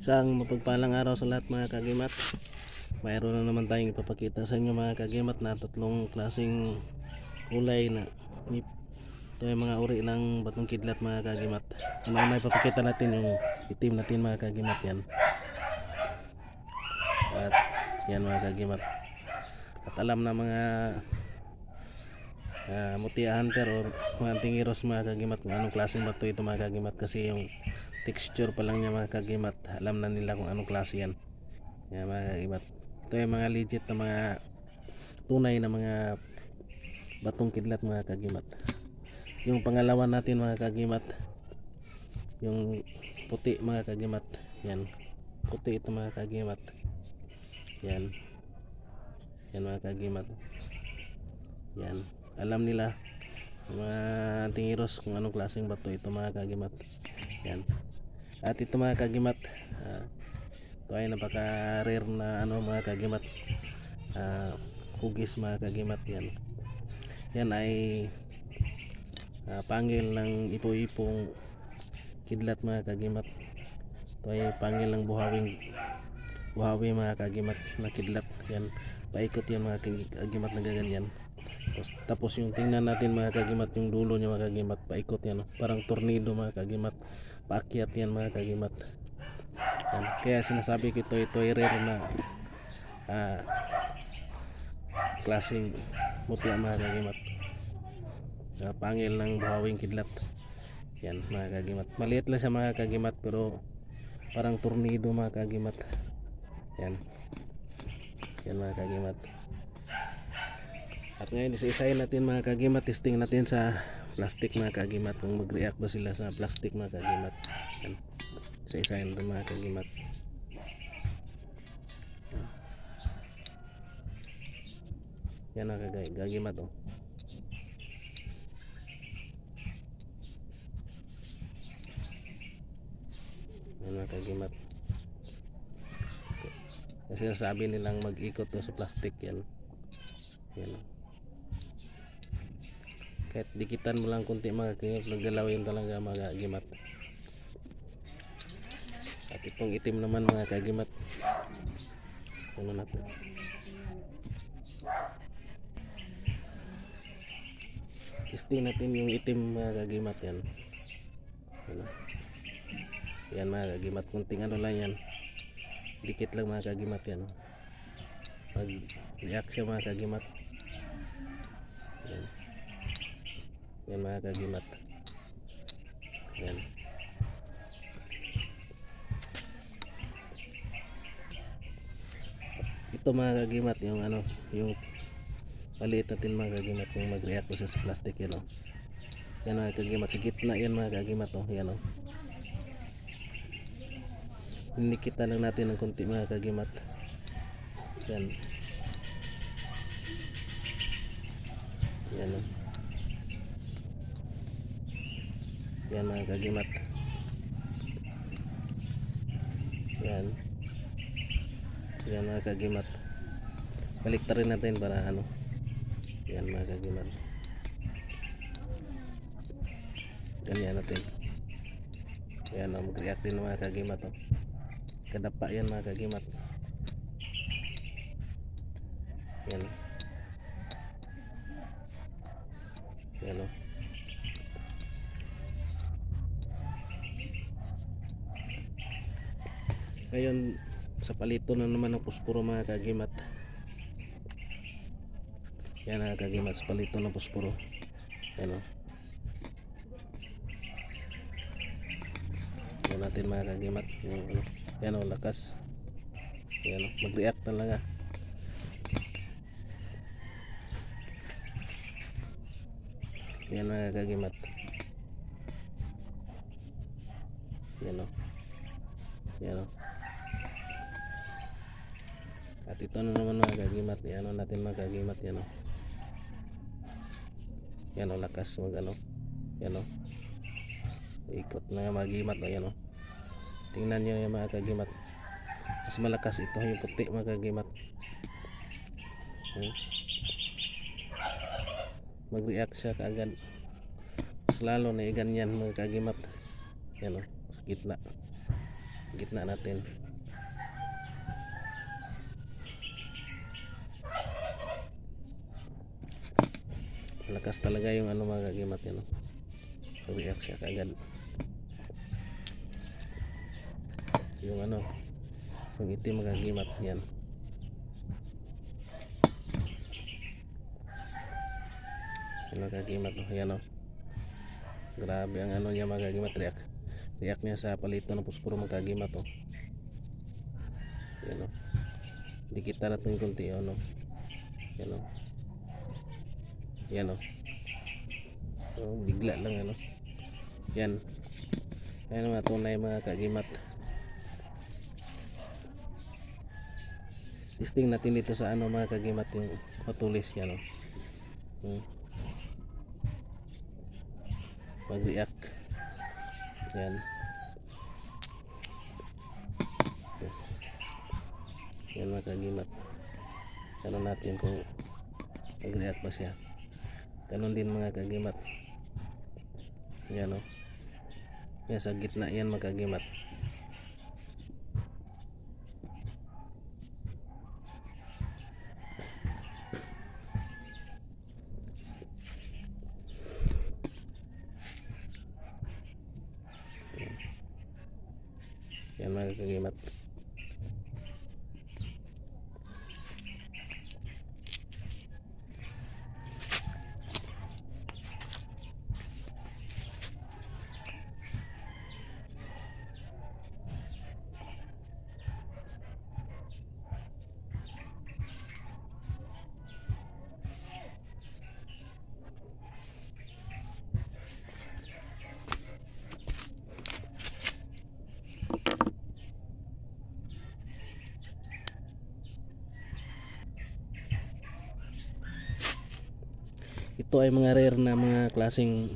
Isang mapagpalang araw sa lahat mga kagimat. Mayroon na naman tayong ipapakita sa inyo mga kagimat na tatlong klaseng kulay na ito ay mga uri ng batong kidlat mga kagimat. Una ipapakita natin yung itim natin mga kagimat yan. At yan mga kagimat. At alam na mga mutia hunter or mga tingiros mga kagimat kung anong klaseng bato ito mga kagimat, kasi yung texture pa lang niya mga kagimat, alam na nila kung anong klase yan. Yan mga kagimat, ito yung mga legit na mga tunay na mga batong kidlat mga kagimat. Yung pangalawa natin mga kagimat, yung puti mga kagimat. Yan, puti ito mga kagimat. Yan, yan mga kagimat. Yan, alam nila mga tingiros kung anong klaseng bato ito mga kagimat. Yan. At ito mga kagimat, ito ay napaka rare na mga kagimat, hugis mga kagimat. Yan, yan ay pangil ng ipo-ipong kidlat mga kagimat. Ito ay pangil ng buhawi mga kagimat na kidlat. Yan, paikot yan mga kagimat na gaganyan. Tapos yung tingnan natin mga kagimat, yung dulo niya mga kagimat, paikot yan, parang tornado mga kagimat, paakyat yan mga kagimat. Yan. Kaya sinasabi ko ito ay rare na klaseng mutya mga kagimat, pangil ng buhawing kidlat. Yan mga kagimat, maliit lang siya mga kagimat pero parang tornado mga kagimat. Yan, yan mga kagimat. At ngayon isa-isahin natin mga kagimat, testing natin sa plastic mga kagimat, kung mag-react ba sila sa plastic mga kagimat. Yan, isa-isahin natin mga kagimat. Yan mga kagimat oh. Yan mga kagimat, kasi sabi nilang mag-ikot to sa plastic. Yan, yan. Kahit dikitan mo lang kunti mga kagimat, naggalaw yun talaga mga kagimat. At itong itim naman mga kagimat, ano natin, testing natin yung itim mga kagimat. Yan, ano? Yan mga kagimat, kunting ano lang yan, dikit lang mga kagimat. Yan, mag-react siya mga kagimat. Yan, yan mga kagimat. Yan, ito mga kagimat yung yung maliit natin mga kagimat, yung mag-react ko sa plastic. Yan o, yan mga kagimat, sa gitna yan mga kagimat o. Yan o, ninikita lang natin ng konti mga kagimat. Yan, yan o, yan mga kagimat. Yan, yan mga kagimat, baliktarin natin para yan mga kagimat, ganyan natin. Yan o, mag-react din mga kagimat o, kadapa yan mga kagimat. Yan, yan o. Ngayon sa palito na naman ng pusporo mga kagimat. Yan mga kagimat, sa palito ng pusporo. Yan o, yan natin mga kagimat yung yan o, lakas. Yan o, mag-react talaga. Yan mga kagimat. Yan o, yan o. At ito na naman mga kagimat, yan o natin mga kagimat. Yan o, yan o, lakas mag yan o, ikot na mga kagimat o. Yan o, tingnan nyo yung mga kagimat, mas malakas ito yung puti mga kagimat. Mag-react siya kaagad, mas lalo na ganyan mga kagimat. Yan o, sa gitna. gitna natin. Malakas talaga yung ano mga kagimat yan, no? React siya kagad. Yung ano, yung itim mga kagimat yan. Ano kagimat, no? Yan, no? Grabe ang ano niya mga kagimat, react niya sa palito ng puspuro mga kagimat, oh. Yan, no? Dikita natin yung konti, oh, no? Yan, no? Yan, oh. So, bigla lang, ano? Yan. Ayan mga tunay mga kagimat. Testing natin dito sa ano mga kagimat, yung patulis yan, oh. Mag-react. Yan. Yan mga kagimat. Tanong natin kung mag-react ba siya. Ganon din mga kagimat. Yan, oh. Yan sa gitna yan mga kagimat. Yan mga kagimat. Ito ay mga rare na mga klaseng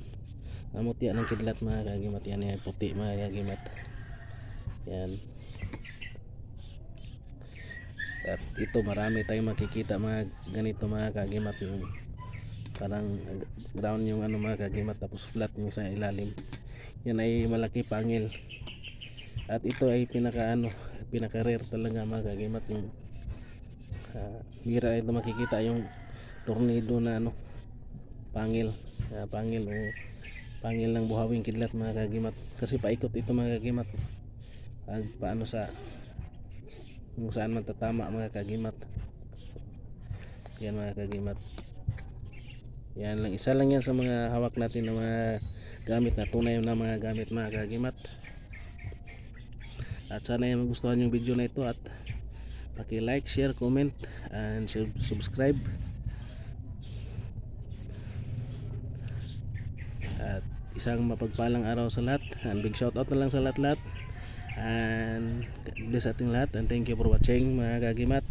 mutya ng kidlat mga kagimat. Yan ay puti mga kagimat. Yan. At ito marami tayong makikita mga ganito mga kagimat, yung parang ground yung ano mga kagimat, tapos flat yung sa ilalim. Yan ay malaki pangil. At ito ay pinaka rare talaga mga kagimat, yung bira ito makikita yung tornado na ano pangil pangil ng buhawing kidlat mga kagimat, kasi paikot ito mga kagimat. Paano sa kung saan man tatama mga kagimat. Yan mga kagimat. Yan lang, isa lang yan sa mga hawak natin na mga gamit na tunay na mga gamit mga kagimat. At sana ay magustuhan yung video na ito, at paki-like, share, comment, and subscribe. At isang mapagpalang araw sa lahat, and big shout out na lang sa lahat, and God bless ating lahat, and thank you for watching mga kagimat.